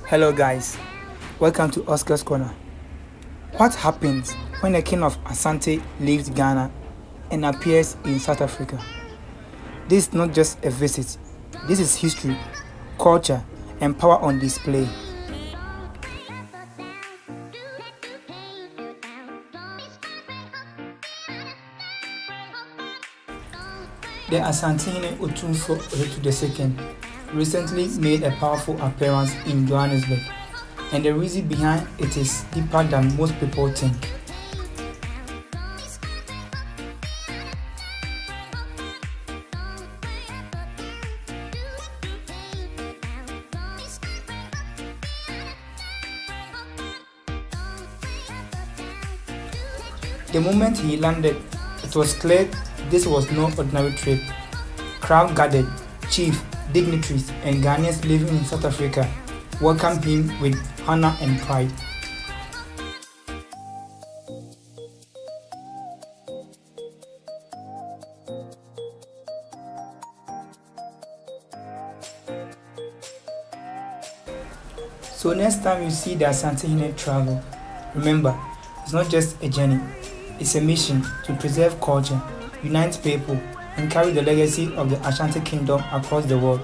Hello guys, welcome to Oscar's Corner. What happens when the king of Asante leaves Ghana and appears in South Africa? This is not just a visit, this is history, culture, and power on display. The Asantehene Otumfo Ohetu II recently made a powerful appearance in Johannesburg, and the reason behind it is deeper than most people think. The moment he landed, it was clear this was no ordinary trip. Crowd gathered, chiefs, dignitaries, and Ghanaians living in South Africa welcomed him with honor and pride. So next time you see the Asantehene travel, remember, it's not just a journey, it's a mission to preserve culture, unite people, and carry the legacy of the Ashanti Kingdom across the world.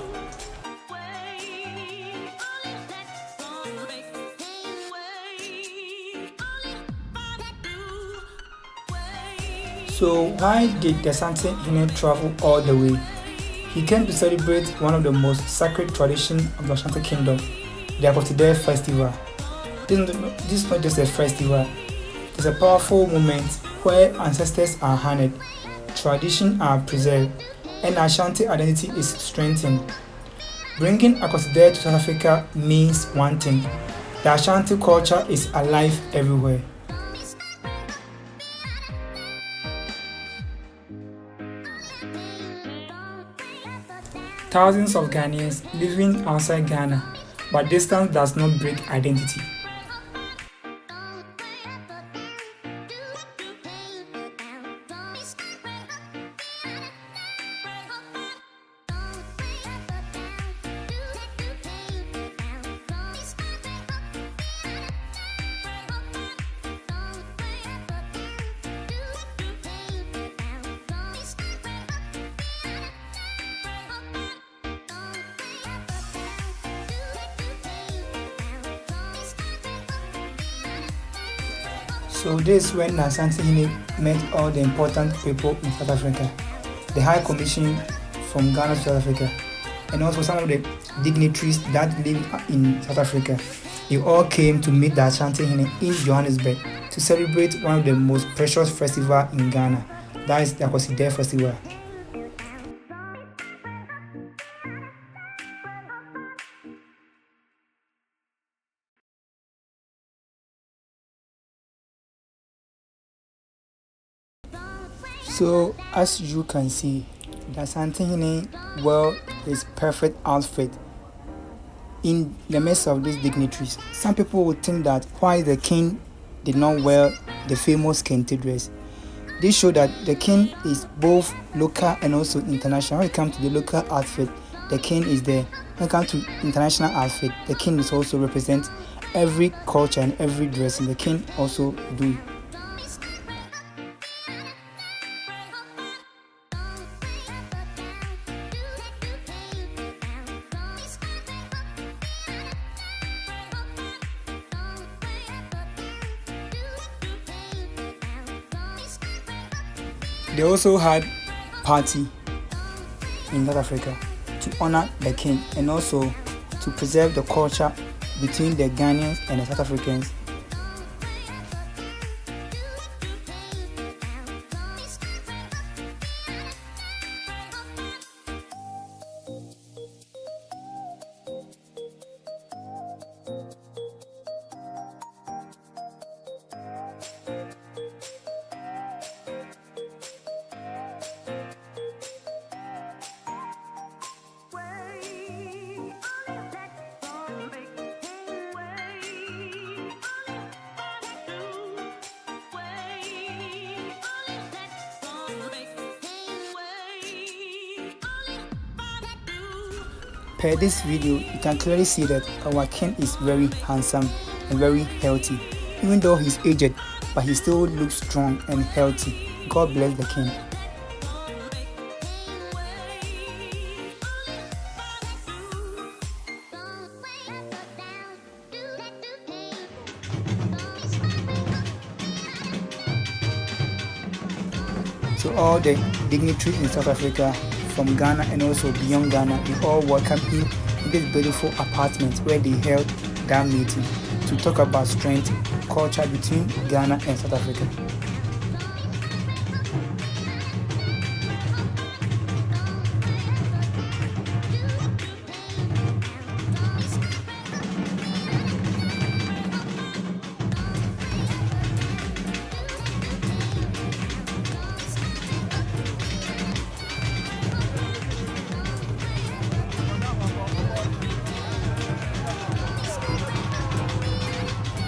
So why did the Asantehene travel all the way? He came to celebrate one of the most sacred traditions of the Ashanti Kingdom, the Akotide Festival. This is not just a festival, it's a powerful moment where ancestors are honored, traditions are preserved, and Ashanti identity is strengthened. Bringing Akotide to South Africa means one thing: the Ashanti culture is alive everywhere. Thousands of Ghanaians living outside Ghana, but distance does not break identity. So this is when Asantehene met all the important people in South Africa, the High Commission from Ghana to South Africa, and also some of the dignitaries that live in South Africa. They all came to meet the Asantehene in Johannesburg to celebrate one of the most precious festivals in Ghana, that is the Akotide Festival. So as you can see, the Asantehene wore his perfect outfit in the midst of these dignitaries. Some people would think that why the king did not wear the famous Kente dress. This shows that the king is both local and also international. When it comes to the local outfit, the king is there. When it comes to international outfit, the king is also represent every culture and every dress, and the king also do. They also had party in South Africa to honor the king and also to preserve the culture between the Ghanaians and the South Africans. Per this video, you can clearly see that our king is very handsome and very healthy. Even though he's aged, but he still looks strong and healthy. God bless the king. So all the dignitaries in South Africa, from Ghana and also beyond Ghana, they all welcome him in this beautiful apartment where they held that meeting to talk about strength, culture between Ghana and South Africa.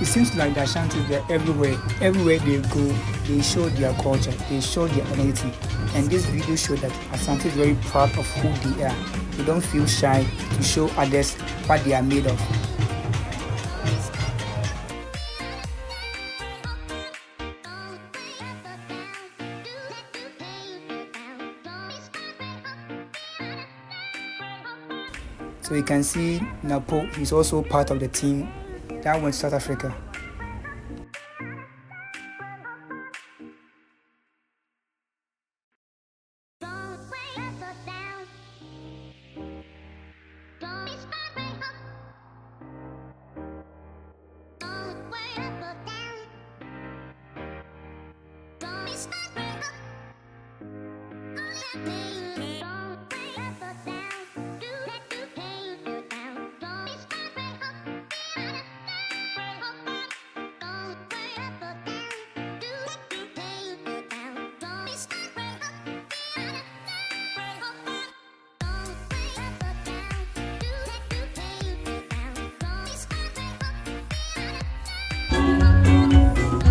It seems like the Ashantis, they're everywhere. Everywhere they go, they show their culture, they show their identity. And this video shows that Asante is very proud of who they are. They don't feel shy to show others what they are made of. So you can see Napo, he's also part of the team that went to South Africa.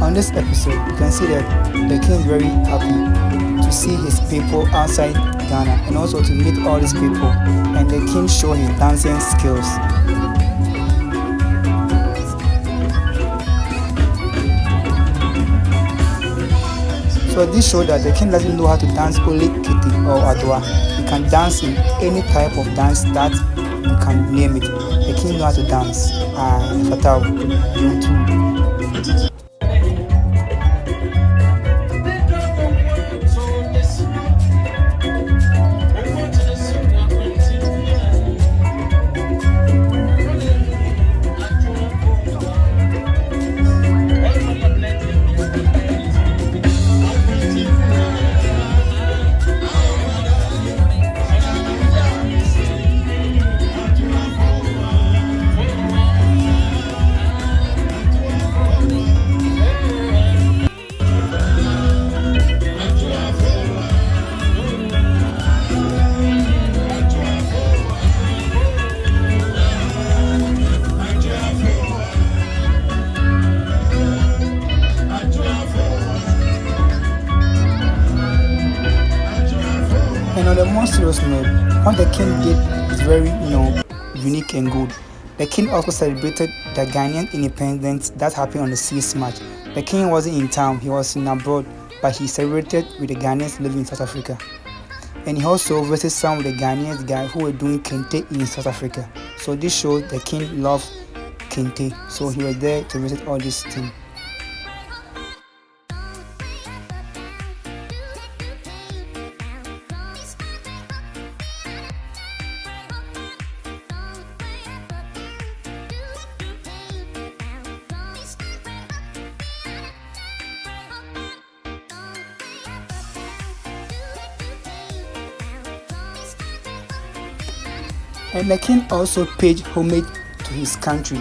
On this episode, you can see that the king is very happy to see his people outside Ghana and also to meet all these people, and the king show his dancing skills. So this shows that the king doesn't know how to dance only Kete or Adwa. He can dance in any type of dance that you can name it. The king knows how to dance. Fatal. And on a more serious note, what the king did is very, unique and good. The king also celebrated the Ghanaian independence that happened on the 6th March. The king wasn't in town, he was in abroad, but he celebrated with the Ghanaians living in South Africa. And he also visited some of the Ghanaians guys who were doing Kente in South Africa. So this shows the king loves Kente. So he was there to visit all these things. And the king also paid homage to his country,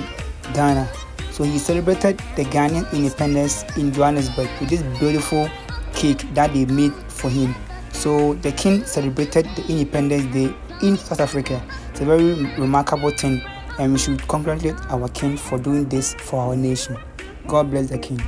Ghana. So he celebrated the Ghanaian independence in Johannesburg with this beautiful cake that they made for him. So the king celebrated the Independence Day in South Africa. It's a very remarkable thing, and we should congratulate our king for doing this for our nation. God bless the king.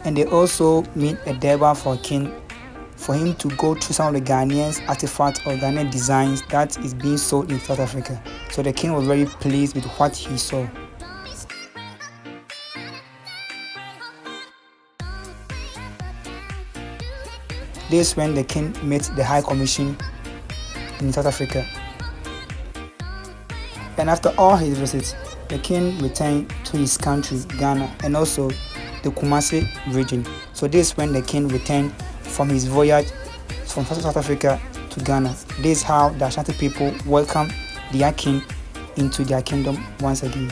And they also made a Durbar for king, for him to go through some of the Ghanaians artifacts or Ghanaian designs that is being sold in South Africa. So the king was very pleased with what he saw. This is when the king met the High Commission in South Africa. And after all his visits, the king returned to his country, Ghana, and also the Kumasi region. So this is when the king returned from his voyage from South Africa to Ghana. This is how the Ashanti people welcomed their king into their kingdom once again.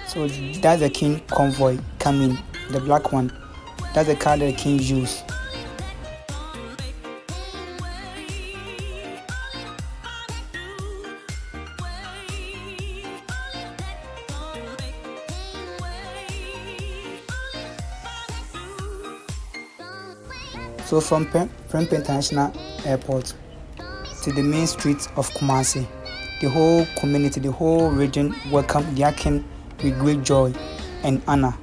So that's the king convoy coming, the black one. That's the car that the king used. So from Prempeh International Airport to the main streets of Kumasi, the whole community, the whole region welcomed their king with great joy and honor.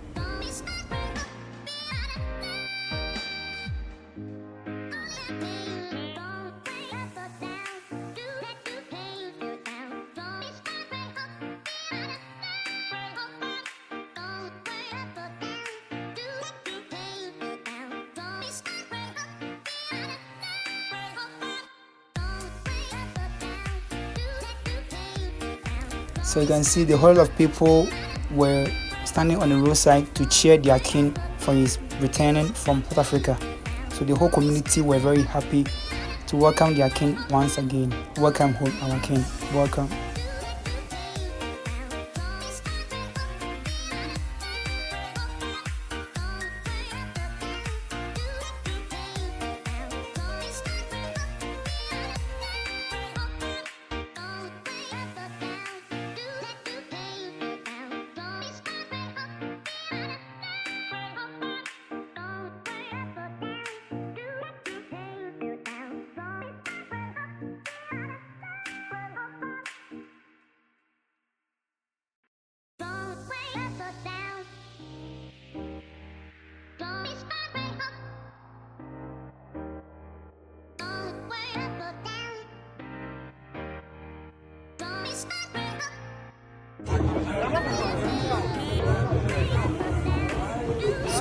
So you can see the whole of people were standing on the roadside to cheer their king for his returning from South Africa. So the whole community were very happy to welcome their king once again. Welcome home, our king. Welcome.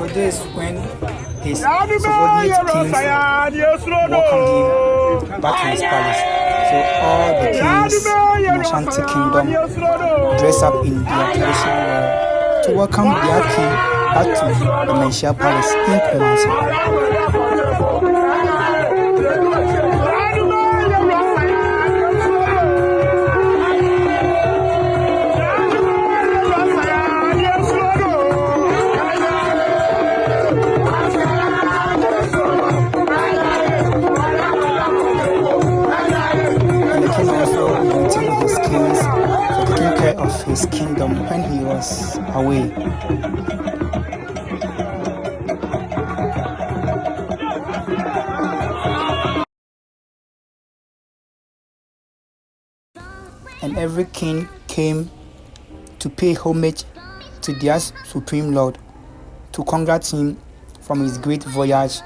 So this is when his subordinate kings welcomed him back in his palace. So all the kings in Ashanti Kingdom dress up in their traditional wear to welcome their king back to the Menchia Palace in Kumasi. Of his kingdom when he was away. And every king came to pay homage to their supreme lord, to congratulate him from his great voyage.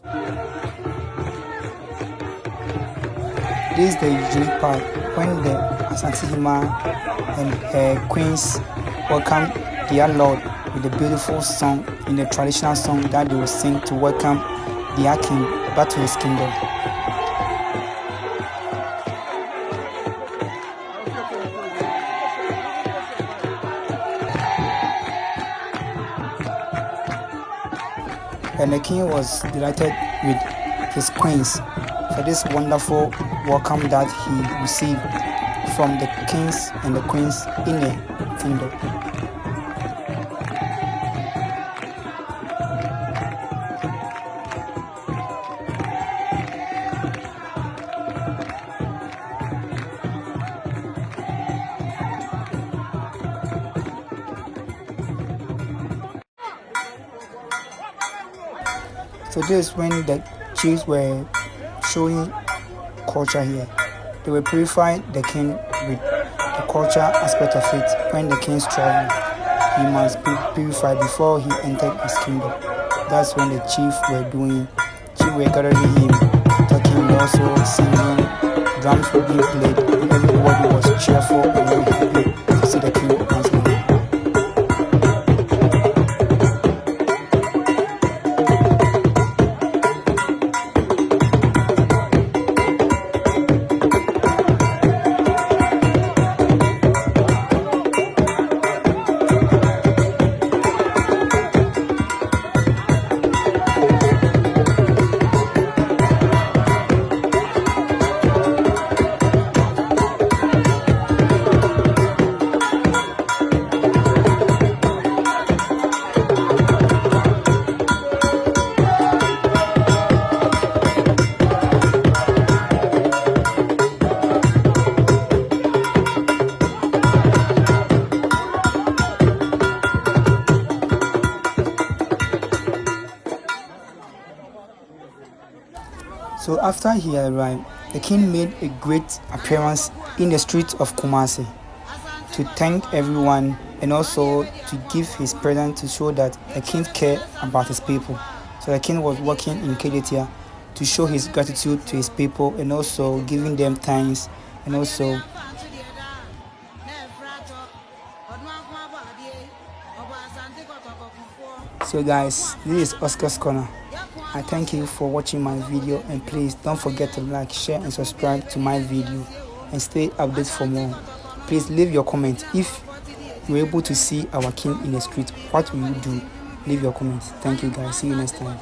This is the unique part when the Asantehene and her queens welcome their lord with a beautiful song in the traditional song that they will sing to welcome their king back to his kingdom. And the king was delighted with his queens for this wonderful welcome that he received from the kings and the queens in the kingdom. So this is when the chiefs were showing culture here. They will purify the king with the culture aspect of it. When the king's traveling, he must be purified before he entered his kingdom. That's when the chiefs were doing. Chiefs were gathering him, talking, also singing, drums were being played, and everybody was cheerful and very happy to see the king once more. So after he arrived, the king made a great appearance in the streets of Kumasi to thank everyone and also to give his present to show that the king cared about his people. So the king was working in Kente to show his gratitude to his people and also giving them thanks and also so guys, this is Oscar's Corner. I thank you for watching my video, and please don't forget to like, share and subscribe to my video and stay updated for more. Please leave your comment. If you're able to see our king in the street, what will you do? Leave your comments. Thank you guys. See you next time.